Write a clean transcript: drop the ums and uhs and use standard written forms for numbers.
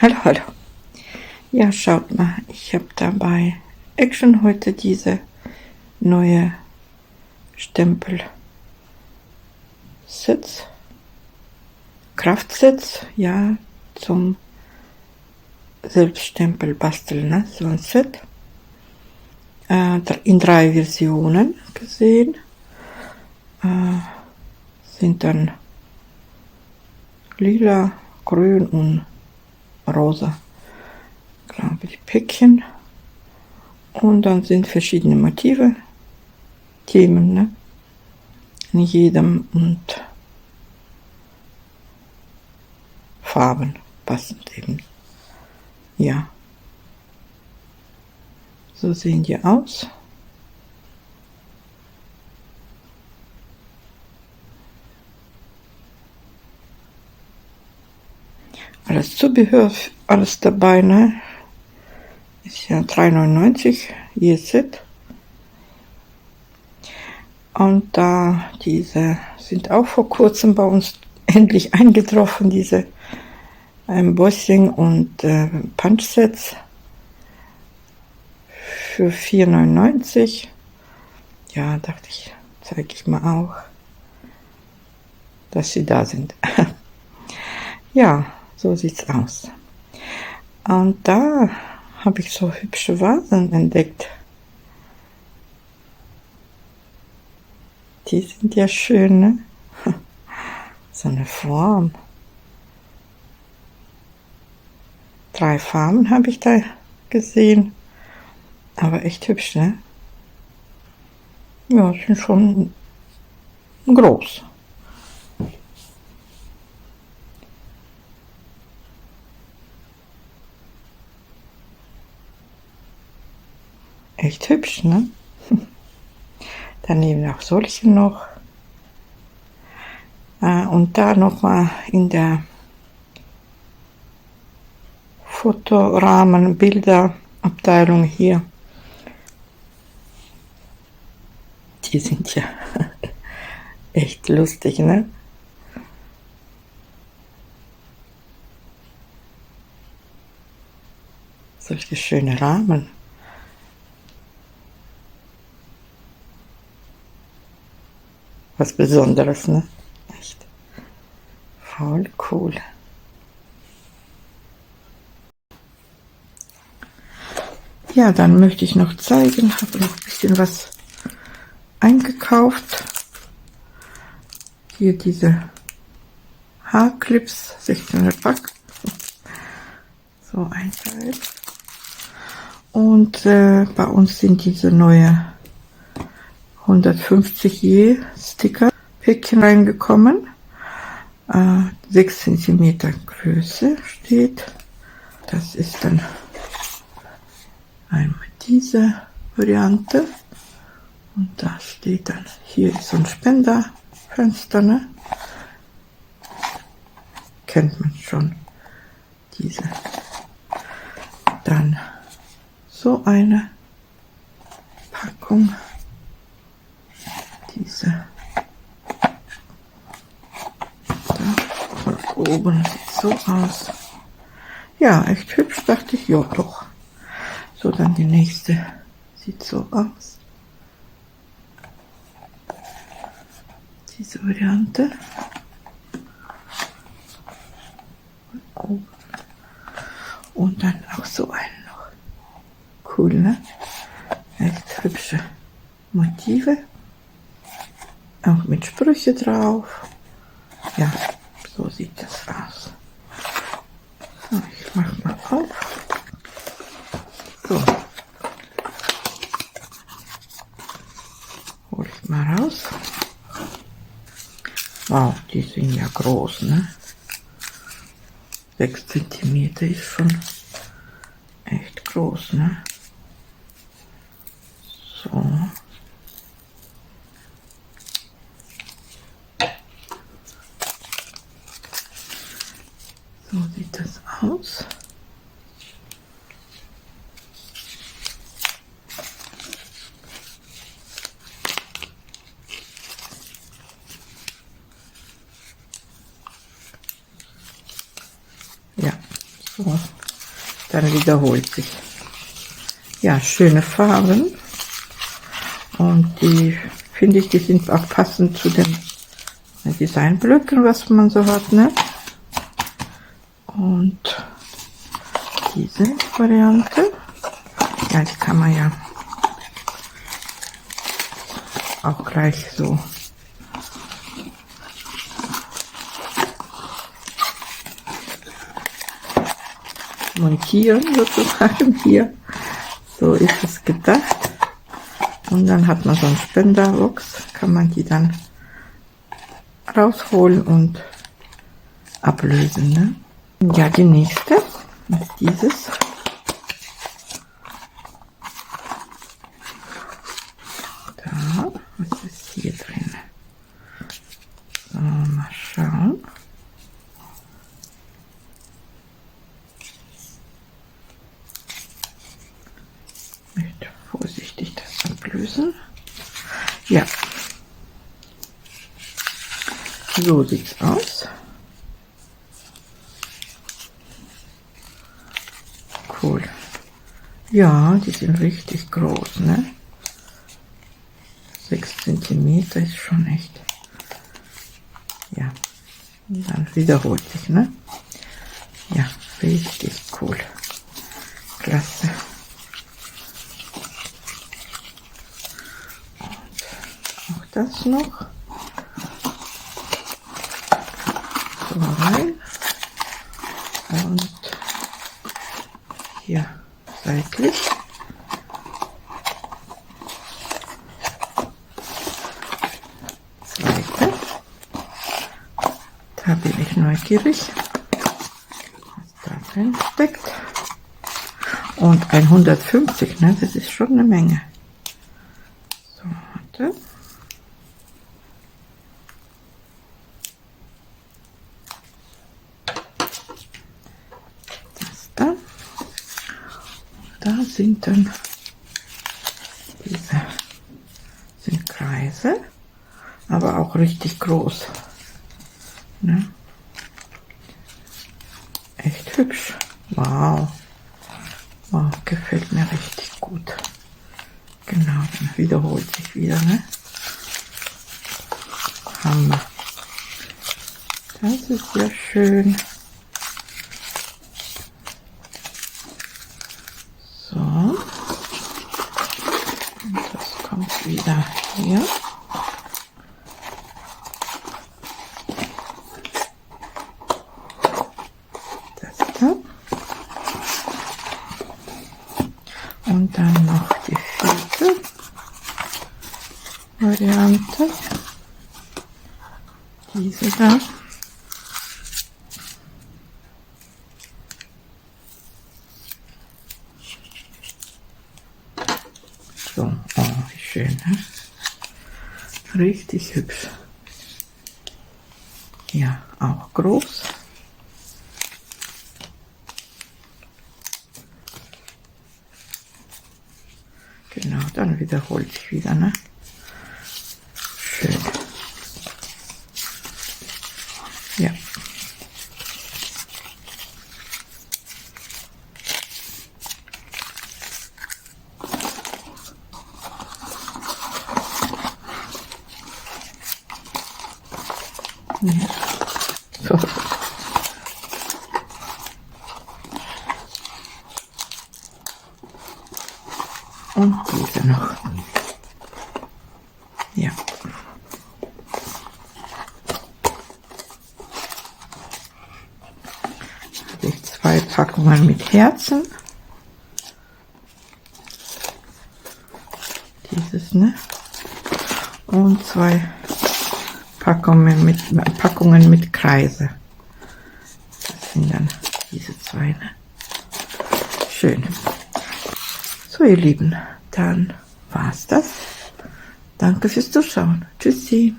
Hallo, hallo. Ja, schaut mal, ich habe dabei Action heute diese neue Stempelsitz, Kraftsitz, ja, zum Selbststempel basteln, ne? So ein Set. In 3 Versionen gesehen. Sind dann lila, grün und rosa, glaube ich, Päckchen. Und dann sind verschiedene Motive, Themen, ne? In jedem und Farben passend eben. Ja, so sehen die aus. Alles Zubehör, alles dabei, ne? Ist ja 3,99 je Set. Und da diese sind auch vor kurzem bei uns endlich eingetroffen, diese Embossing und Punch-Sets für 4,99. Ja, dachte ich, zeige ich mal auch, dass sie da sind. Ja, so sieht's aus. Und da habe ich so hübsche Vasen entdeckt. Die sind ja schön, ne? So eine Form. 3 Farben habe ich da gesehen. Aber echt hübsch, ne? Ja, sind schon groß. Echt hübsch, ne? Daneben auch solche noch. Und da nochmal in der Fotorahmen, Bilderabteilung hier. Die sind ja echt lustig, ne? Solche schöne Rahmen. Was Besonderes, ne? Echt. Voll cool. Ja, dann möchte ich noch zeigen, habe noch ein bisschen was eingekauft. Hier diese Haarclips, 1600 Pack. So ein Teil. Und bei uns sind diese neue 150 je Sticker Päckchen reingekommen. 6 cm Größe steht. Das ist dann einmal diese Variante. Und da steht dann, hier ist so ein Spenderfenster, ne? Kennt man schon. Diese. Dann so eine Packung. Diese. Da von oben sieht so aus. Ja, echt hübsch, dachte ich. Ja, doch. So, dann die nächste. Sieht so aus. Diese Variante. Und dann auch so einen noch. Cool, ne? Echt hübsche Motive. Auch mit Sprüche drauf. Ja, so sieht das aus. So, ich mach mal auf. So. Hol ich mal raus. Wow, die sind ja groß, ne? 6 cm ist schon echt groß, ne? So. So sieht das aus. Ja, So, dann wiederholt sich. Ja, schöne Farben. Und die, finde ich, die sind auch passend zu den Designblöcken, was man so hat, ne? Und diese Variante, ja, die kann man ja auch gleich so montieren sozusagen. Hier, so ist es gedacht. Und dann hat man so einen Spenderbox, kann man die dann rausholen und ablösen, ne? Ja, die nächste ist dieses. Da, was ist hier drin? So, mal schauen. Ich möchte vorsichtig das ablösen. Ja. So sieht's aus. Cool. Ja, die sind richtig groß, ne? 6 cm ist schon echt. Ja. Und dann wiederholt sich, ne? Ja, richtig cool. Klasse. Und auch das noch. So rein. Und hier seitlich. Zweite. Da bin ich neugierig, was da drin steckt. Und 150, ne? Das ist schon eine Menge. So, warte. Da sind dann diese sind Kreise, aber auch richtig groß. Ne? Echt hübsch. Wow. Wow, gefällt mir richtig gut. Genau, dann wiederholt sich wieder, ne? Hammer. Das ist ja schön. So. Und das kommt wieder hier. Das da. Und dann noch die vierte Variante. Diese da. So, oh, wie schön, ne? Richtig hübsch. Ja, auch groß. Genau, dann wiederholt sich wieder, ne? Schön. Ja. Ja. So. Und diese noch. Ja. Habe ich 2 Packungen mit Herzen. Dieses, ne? Und 2 Packungen mit Kreise. Das sind dann diese 2, ne? Schön. So, ihr Lieben, dann war's das. Danke fürs Zuschauen. Tschüssi.